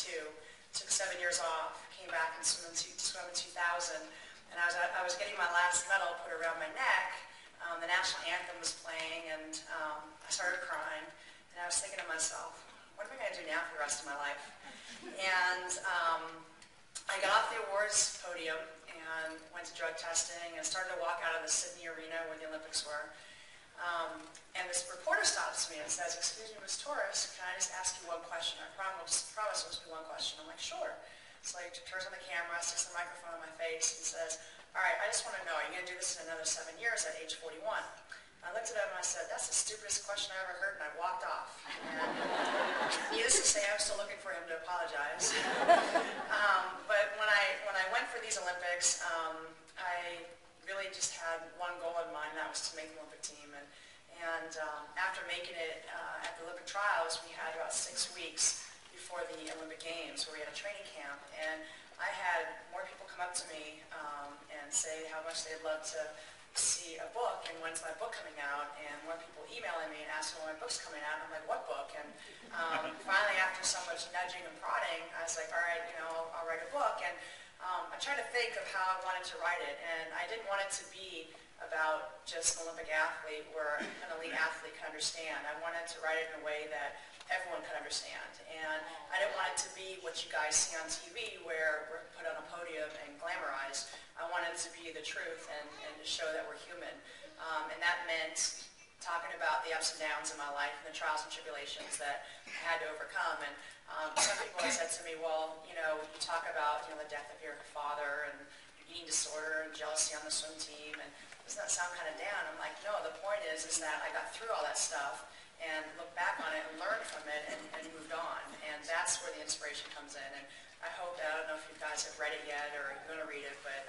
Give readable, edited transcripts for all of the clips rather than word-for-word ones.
took 7 years off, came back and swam in 2000, and I was getting my last medal put around my neck. The national anthem was playing, and I started crying, and I was thinking to myself, what am I going to do now for the rest of my life? And I got off the awards podium and went to drug testing and started to walk out of the Sydney arena where the Olympics were. And this reporter stops me and says, "Excuse me, Ms. Torres, can I just ask you one question? I promise it'll just be one question." I'm like, "Sure." So he turns on the camera, sticks the microphone on my face, and says, "All right, I just want to know, are you going to do this in another 7 years at age 41? I looked at him and I said, "That's the stupidest question I ever heard," and I walked off. And needless to say, I was still looking for him to apologize. But when I went for these Olympics, I really just had one goal in mind, and that was to make the Olympic team. And after making it at the Olympic trials, we had about 6 weeks before the Olympic Games where we had a training camp. And I had more people come up to me and say how much they'd love to see a book and when's my book coming out, and more people emailing me and asking when my book's coming out. And I'm like, what book? And finally, after so much nudging and prodding, I was like, all right, I'll write a book. And I tried to think of how I wanted to write it, and I didn't want it to be about just an Olympic athlete where an elite athlete could understand. I wanted to write it in a way that everyone could understand. And I didn't want it to be what you guys see on TV where we're put on a podium and glamorized. I wanted it to be the truth and to show that we're human. And that meant talking about the ups and downs in my life and the trials and tribulations that I had to overcome. And some people have said to me, well, you talk about the death of your father and eating disorder and jealousy on the swim team, and doesn't that sound kind of down? I'm like, no, the point is that I got through all that stuff and looked back on it and learned from it and moved on. And that's where the inspiration comes in. And I hope, I don't know if you guys have read it yet or you're going to read it, but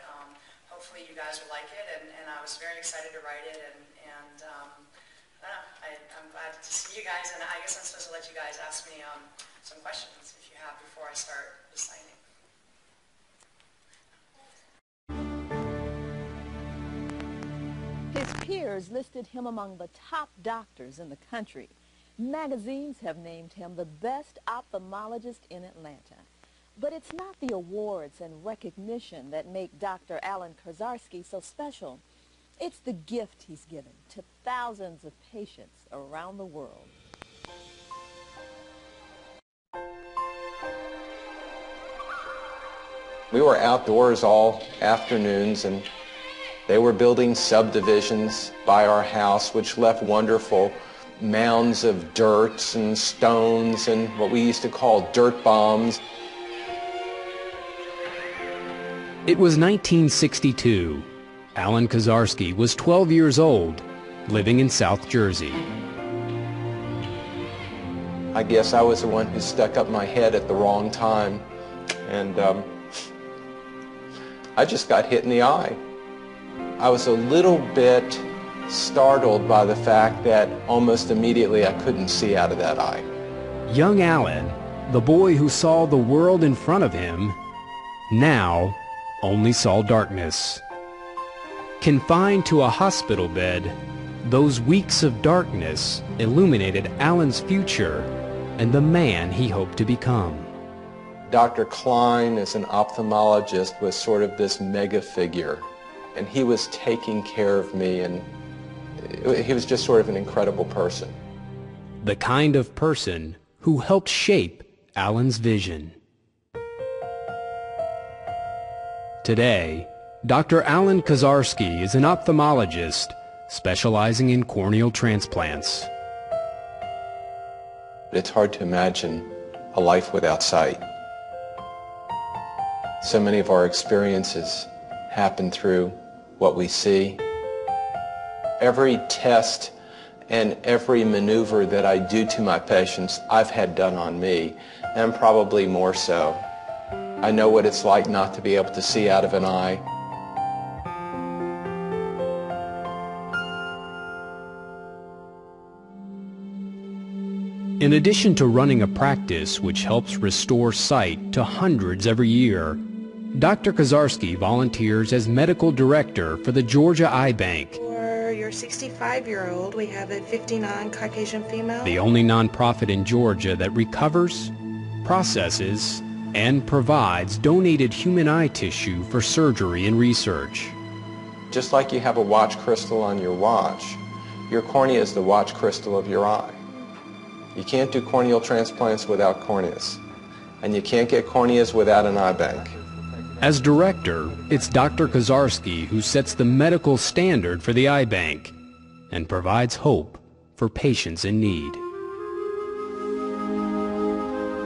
hopefully you guys will like it. And I was very excited to write it. And I don't know, I'm glad to see you guys. And I guess I'm supposed to let you guys ask me some questions if you have before I start the signing. His peers listed him among the top doctors in the country. Magazines have named him the best ophthalmologist in Atlanta. But it's not the awards and recognition that make Dr. Alan Kozarski so special. It's the gift he's given to thousands of patients around the world. We were outdoors all afternoons, and they were building subdivisions by our house, which left wonderful mounds of dirt and stones and what we used to call dirt bombs. It was 1962. Alan Kozarski was 12 years old, living in South Jersey. I guess I was the one who stuck up my head at the wrong time, and I just got hit in the eye. I was a little bit startled by the fact that almost immediately I couldn't see out of that eye. Young Alan, the boy who saw the world in front of him, now only saw darkness. Confined to a hospital bed, those weeks of darkness illuminated Alan's future and the man he hoped to become. Dr. Klein, as an ophthalmologist, was sort of this mega figure, and he was taking care of me, and he was just sort of an incredible person. The kind of person who helped shape Alan's vision. Today, Dr. Alan Kozarski is an ophthalmologist specializing in corneal transplants. It's hard to imagine a life without sight. So many of our experiences happen through what we see. Every test and every maneuver that I do to my patients, I've had done on me, and probably more so. I know what it's like not to be able to see out of an eye. In addition to running a practice which helps restore sight to hundreds every year, Dr. Kozarski volunteers as medical director for the Georgia Eye Bank. For your 65-year-old, we have a 59 Caucasian female. The only nonprofit in Georgia that recovers processes, and provides donated human eye tissue for surgery and research. Just like you have a watch crystal on your watch, your cornea is the watch crystal of your eye. You can't do corneal transplants without corneas, and you can't get corneas without an eye bank. As director, it's Dr. Kozarski who sets the medical standard for the eye bank and provides hope for patients in need.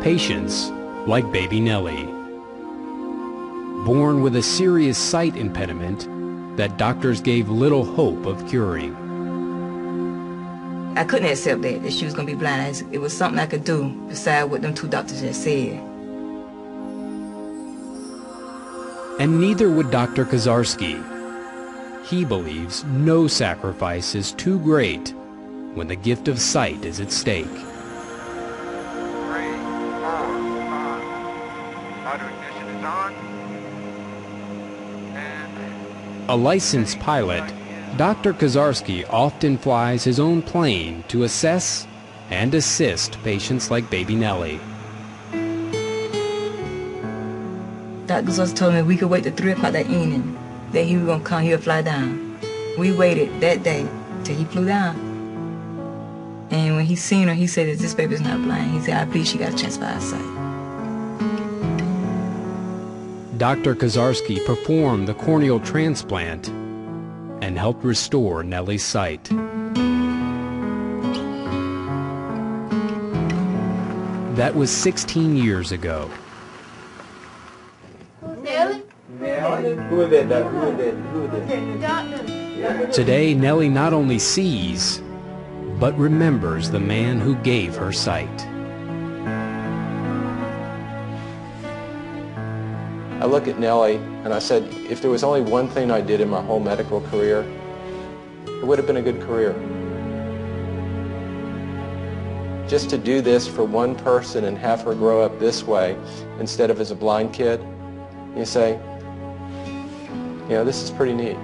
Patients like baby Nellie, born with a serious sight impediment that doctors gave little hope of curing. I couldn't accept that she was going to be blind. It was something I could do besides what them two doctors just said. And neither would Dr. Kozarski. He believes no sacrifice is too great when the gift of sight is at stake. 3, 4, 5. Auto ignition is on. And A licensed pilot, Dr. Kozarski often flies his own plane to assess and assist patients like baby Nellie. Dr. Kozarski told me we could wait till 3 o'clock that evening, that he was going to come here and fly down. We waited that day till he flew down. And when he seen her, he said that this baby's not blind. He said, I believe she got a chance for eyesight. Dr. Kozarski performed the corneal transplant and helped restore Nellie's sight. That was 16 years ago. Who is that, doctor? Who is that? Today, Nellie not only sees, but remembers the man who gave her sight. I look at Nellie and I said, if there was only one thing I did in my whole medical career, it would have been a good career. Just to do this for one person and have her grow up this way instead of as a blind kid, you say, you know, this is pretty neat.